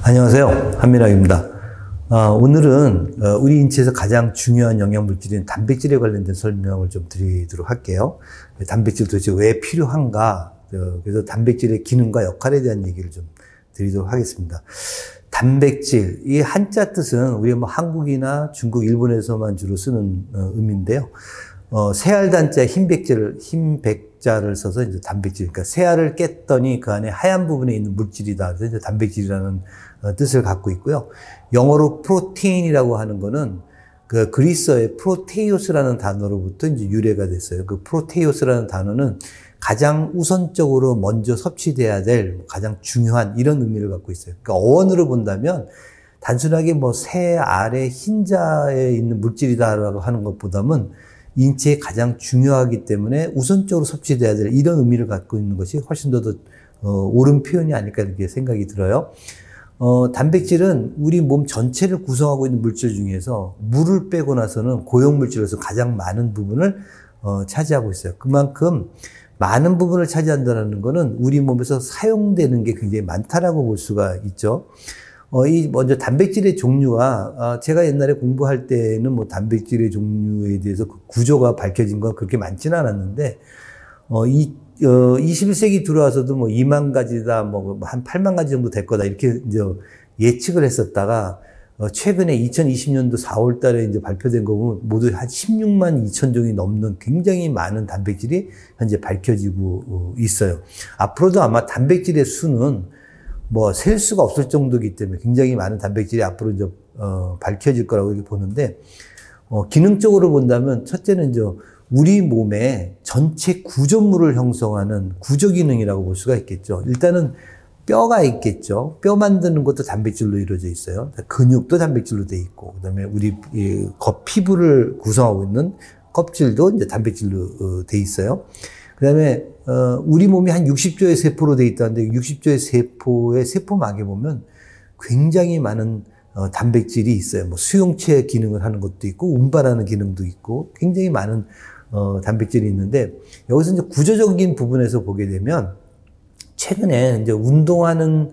안녕하세요. 한민학입니다. 오늘은 우리 인체에서 가장 중요한 영양물질인 단백질에 관련된 설명을 좀 드리도록 할게요. 단백질 도대체 왜 필요한가? 그래서 단백질의 기능과 역할에 대한 얘기를 좀 드리도록 하겠습니다. 단백질, 이 한자 뜻은 우리 한국이나 중국, 일본에서만 주로 쓰는 의미인데요. 새알단자 흰백자를 써서 이제 단백질, 그러니까 새알을 깼더니 그 안에 하얀 부분에 있는 물질이다. 그래서 이제 단백질이라는 뜻을 갖고 있고요. 영어로 프로테인이라고 하는 거는 그 그리스어의 프로테이오스라는 단어로부터 이제 유래가 됐어요. 그 프로테이오스라는 단어는 가장 우선적으로 먼저 섭취돼야 될 가장 중요한 이런 의미를 갖고 있어요. 그러니까 어원으로 본다면 단순하게 새 알의 흰자에 있는 물질이다라고 하는 것보다는 인체에 가장 중요하기 때문에 우선적으로 섭취돼야 될 이런 의미를 갖고 있는 것이 훨씬 더 옳은 표현이 아닐까 이렇게 생각이 들어요. 단백질은 우리 몸 전체를 구성하고 있는 물질 중에서 물을 빼고 나서는 고용물질로서 가장 많은 부분을 차지하고 있어요. 그만큼 많은 부분을 차지한다는 것은 우리 몸에서 사용되는 게 굉장히 많다라고 볼 수가 있죠. 먼저 단백질의 종류가, 제가 옛날에 공부할 때는 단백질의 종류에 대해서 그 구조가 밝혀진 건 그렇게 많지는 않았는데, 21세기 들어와서도 2만 가지다, 한 8만 가지 정도 될 거다, 이렇게 이제 예측을 했었다가, 최근에 2020년도 4월 달에 이제 발표된 거 보면 모두 한 16만 2천 종이 넘는 굉장히 많은 단백질이 현재 밝혀지고 있어요. 앞으로도 아마 단백질의 수는 셀 수가 없을 정도이기 때문에 굉장히 많은 단백질이 앞으로 이제 밝혀질 거라고 이렇게 보는데, 기능적으로 본다면 첫째는 이제 우리 몸의 전체 구조물을 형성하는 구조 기능이라고 볼 수가 있겠죠. 일단은 뼈가 있겠죠. 뼈 만드는 것도 단백질로 이루어져 있어요. 근육도 단백질로 돼 있고, 그다음에 우리 피부를 구성하고 있는 껍질도 이제 단백질로 돼 있어요. 그다음에 우리 몸이 한 60조의 세포로 돼 있다는데 60조의 세포의 세포막에 보면 굉장히 많은 단백질이 있어요. 수용체 기능을 하는 것도 있고 운반하는 기능도 있고 굉장히 많은 단백질이 있는데, 여기서 이제 구조적인 부분에서 보게 되면 최근에 이제 운동하는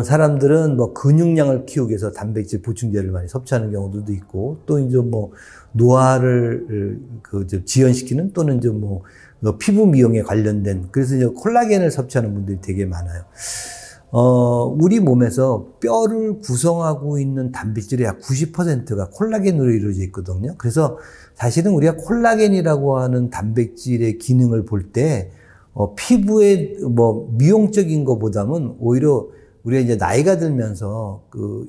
사람들은 근육량을 키우기 위해서 단백질 보충제를 많이 섭취하는 경우들도 있고, 또 이제 노화를 지연시키는, 또는 이제 피부 미용에 관련된, 그래서 이제 콜라겐을 섭취하는 분들이 되게 많아요. 우리 몸에서 뼈를 구성하고 있는 단백질의 약 90%가 콜라겐으로 이루어져 있거든요. 그래서 사실은 우리가 콜라겐이라고 하는 단백질의 기능을 볼 때, 피부의 미용적인 것보다는 오히려 우리가 이제 나이가 들면서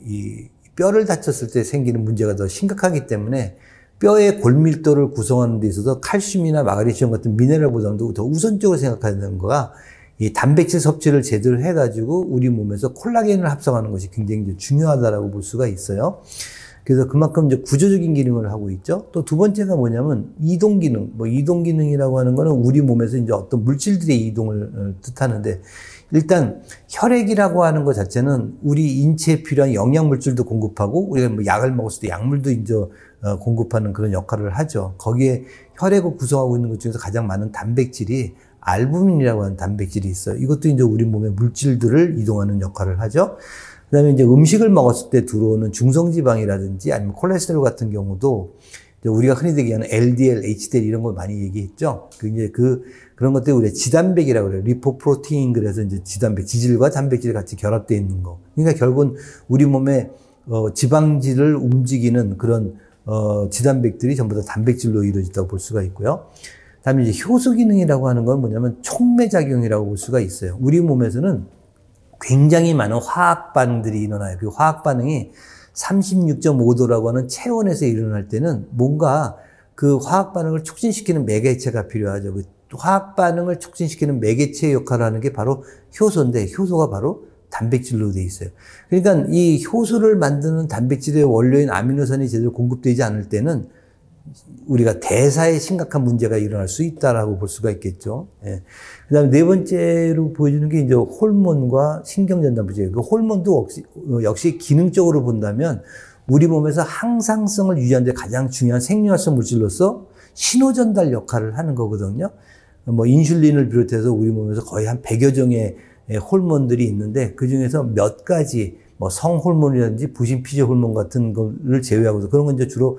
이 뼈를 다쳤을 때 생기는 문제가 더 심각하기 때문에 뼈의 골밀도를 구성하는 데 있어서 칼슘이나 마그네슘 같은 미네랄보다도 더 우선적으로 생각해야 되는 거가 이 단백질 섭취를 제대로 해가지고 우리 몸에서 콜라겐을 합성하는 것이 굉장히 중요하다라고 볼 수가 있어요. 그래서 그만큼 이제 구조적인 기능을 하고 있죠. 또 두 번째가 뭐냐면 이동 기능. 이동 기능이라고 하는 거는 우리 몸에서 이제 어떤 물질들의 이동을 뜻하는데, 일단 혈액이라고 하는 것 자체는 우리 인체에 필요한 영양 물질도 공급하고, 우리가 약을 먹었을 때 약물도 이제 공급하는 그런 역할을 하죠. 거기에 혈액을 구성하고 있는 것 중에서 가장 많은 단백질이 알부민이라고 하는 단백질이 있어요. 이것도 이제 우리 몸의 물질들을 이동하는 역할을 하죠. 그 다음에 이제 음식을 먹었을 때 들어오는 중성지방이라든지 아니면 콜레스테롤 같은 경우도 우리가 흔히 얘기하는 LDL, HDL 이런 걸 많이 얘기했죠. 그런 것들이 우리가 지단백이라고 그래요. 리포프로테인, 그래서 이제 지단백, 지질과 단백질이 같이 결합되어 있는 거. 그러니까 결국은 우리 몸의 지방질을 움직이는 그런 지단백들이 전부 다 단백질로 이루어졌다고 볼 수가 있고요. 다음에 이제 효소 기능이라고 하는 건 뭐냐면 촉매작용이라고 볼 수가 있어요. 우리 몸에서는 굉장히 많은 화학 반응들이 일어나요. 그 화학 반응이 36.5도라고 하는 체온에서 일어날 때는 뭔가 그 화학 반응을 촉진시키는 매개체가 필요하죠. 그 화학 반응을 촉진시키는 매개체 역할을 하는 게 바로 효소인데, 효소가 바로 단백질로 돼 있어요. 그러니까 이 효소를 만드는 단백질의 원료인 아미노산이 제대로 공급되지 않을 때는 우리가 대사에 심각한 문제가 일어날 수 있다라고 볼 수가 있겠죠. 예. 그 다음에 네 번째로 보여주는 게 이제 호르몬과 신경전달부제예요. 그 호르몬도 역시 기능적으로 본다면 우리 몸에서 항상성을 유지하는 데 가장 중요한 생리활성 물질로서 신호전달 역할을 하는 거거든요. 인슐린을 비롯해서 우리 몸에서 거의 한 100여 종의 호르몬들이 있는데, 그 중에서 몇 가지 뭐 성호르몬이라든지 부신 피조 호르몬 같은 거를 제외하고서 그런 건 이제 주로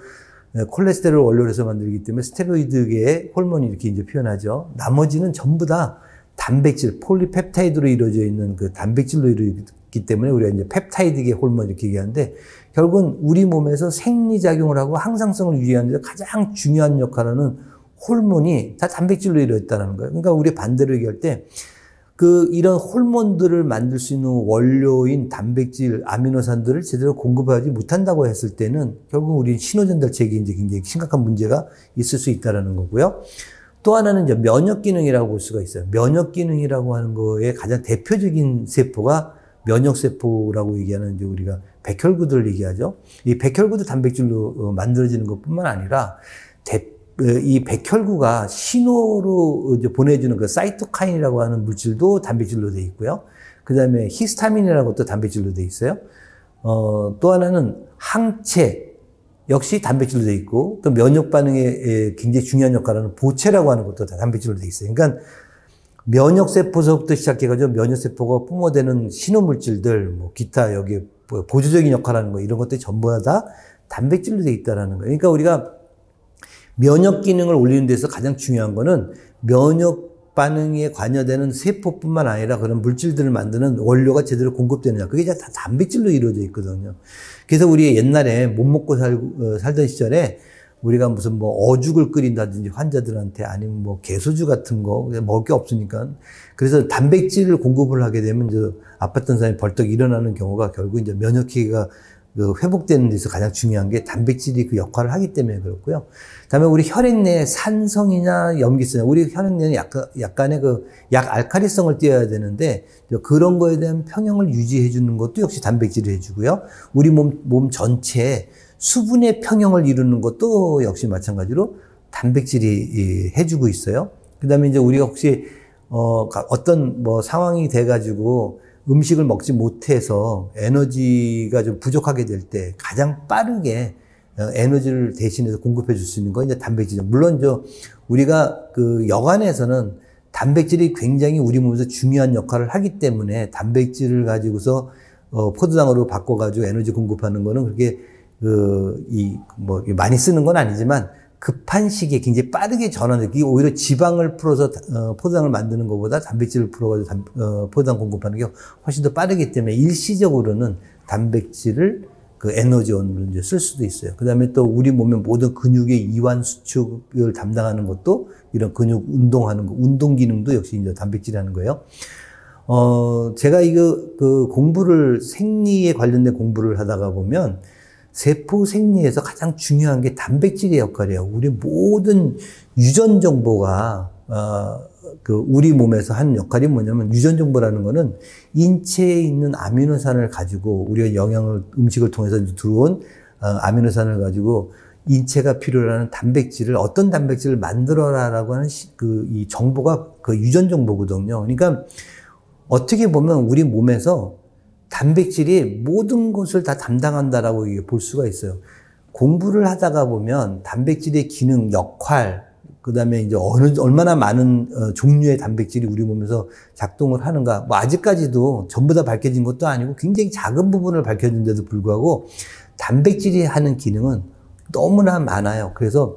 콜레스테롤 원료로 해서 만들기 때문에 스테로이드계의 호르몬이 이렇게 이제 표현하죠. 나머지는 전부 다 단백질, 폴리펩타이드로 이루어져 있는 그 단백질로 이루어졌기 때문에 우리가 이제 펩타이드계 호르몬 이렇게 얘기하는데 결국은 우리 몸에서 생리작용을 하고 항상성을 유지하는 데 가장 중요한 역할을 하는 호르몬이 다 단백질로 이루어졌다는 거예요. 그러니까 우리 반대로 얘기할 때 이런 호르몬들을 만들 수 있는 원료인 단백질, 아미노산들을 제대로 공급하지 못한다고 했을 때는 결국 우리 신호전달 체계에 이제 굉장히 심각한 문제가 있을 수 있다는 거고요. 또 하나는 이제 면역 기능이라고 볼 수가 있어요. 면역 기능이라고 하는 거에 가장 대표적인 세포가 면역 세포라고 얘기하는 이제 우리가 백혈구들을 얘기하죠. 이 백혈구도 단백질로 만들어지는 것뿐만 아니라 이 백혈구가 신호로 이제 보내주는 그 사이토카인이라고 하는 물질도 단백질로 되어 있고요. 그 다음에 히스타민이라는 것도 단백질로 되어 있어요. 또 하나는 항체 역시 단백질로 되어 있고 또 면역 반응에 굉장히 중요한 역할을 하는 보체라고 하는 것도 다 단백질로 되어 있어요. 그러니까 면역세포서부터 시작해가지고 면역세포가 뿜어대는 신호물질들, 뭐 기타 여기 보조적인 역할을 하는 거 이런 것들이 전부 다 단백질로 되어 있다는 거예요. 그러니까 우리가 면역 기능을 올리는 데서 가장 중요한 거는 면역 반응에 관여되는 세포뿐만 아니라 그런 물질들을 만드는 원료가 제대로 공급되느냐. 그게 다 단백질로 이루어져 있거든요. 그래서 우리 옛날에 못 먹고 살던 시절에 우리가 무슨 뭐 어죽을 끓인다든지 환자들한테 아니면 뭐 개소주 같은 거 먹을 게 없으니까 그래서 단백질을 공급을 하게 되면 이제 아팠던 사람이 벌떡 일어나는 경우가 결국 이제 면역기가 회복되는 데서 가장 중요한 게 단백질이 그 역할을 하기 때문에 그렇고요. 그다음에 우리 혈액 내에 산성이냐 염기성이냐 우리 혈액 내는 약간의 그 약알칼리성을 띄어야 되는데 그런 거에 대한 평형을 유지해 주는 것도 역시 단백질이 해주고요. 우리 몸 전체에 수분의 평형을 이루는 것도 역시 마찬가지로 단백질이 해주고 있어요. 그다음에 이제 우리가 혹시 어떤 뭐 상황이 돼가지고 음식을 먹지 못해서 에너지가 좀 부족하게 될 때 가장 빠르게 에너지를 대신해서 공급해 줄 수 있는 건 이제 단백질이죠. 물론 우리가 그 여간에서는 단백질이 굉장히 우리 몸에서 중요한 역할을 하기 때문에 단백질을 가지고서 포도당으로 바꿔가지고 에너지 공급하는 거는 그렇게 많이 쓰는 건 아니지만 급한 시기에 굉장히 빠르게 전환되기 오히려 지방을 풀어서 포도당을 만드는 것보다 단백질을 풀어가지고 포도당 공급하는 게 훨씬 더 빠르기 때문에 일시적으로는 단백질을 그 에너지원으로 이제 쓸 수도 있어요. 그 다음에 또 우리 몸의 모든 근육의 이완 수축을 담당하는 것도 이런 근육 운동하는 거, 운동 기능도 역시 이제 단백질이라는 거예요. 제가 그 공부를 생리에 관련된 공부를 하다가 보면 세포 생리에서 가장 중요한 게 단백질의 역할이에요. 우리 모든 유전 정보가 우리 몸에서 하는 역할이 뭐냐면 유전 정보라는 거는 인체에 있는 아미노산을 가지고 우리가 음식을 통해서 들어온 아미노산을 가지고 인체가 필요로 하는 단백질을 어떤 단백질을 만들어라라고 하는 이 정보가 그 유전 정보거든요. 그러니까 어떻게 보면 우리 몸에서 단백질이 모든 것을 다 담당한다라고 볼 수가 있어요. 공부를 하다가 보면 단백질의 기능, 역할, 그 다음에 이제 얼마나 많은 종류의 단백질이 우리 몸에서 작동을 하는가. 뭐 아직까지도 전부 다 밝혀진 것도 아니고 굉장히 작은 부분을 밝혀진데도 불구하고 단백질이 하는 기능은 너무나 많아요. 그래서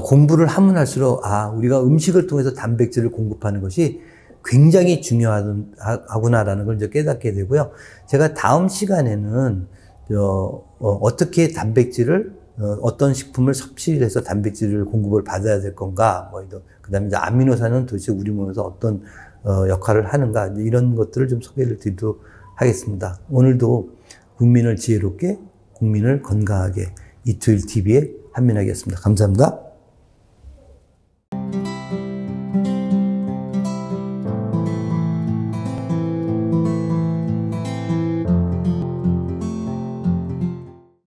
공부를 하면 할수록 우리가 음식을 통해서 단백질을 공급하는 것이 굉장히 중요하구나라는 걸 이제 깨닫게 되고요. 제가 다음 시간에는 어떻게 단백질을 어떤 식품을 섭취를 해서 단백질을 공급을 받아야 될 건가, 그다음에 이제 아미노산은 도대체 우리 몸에서 어떤 역할을 하는가 이런 것들을 좀 소개를 드리도록 하겠습니다. 오늘도 국민을 지혜롭게, 국민을 건강하게 이투일 TV의 한민학이었습니다. 감사합니다.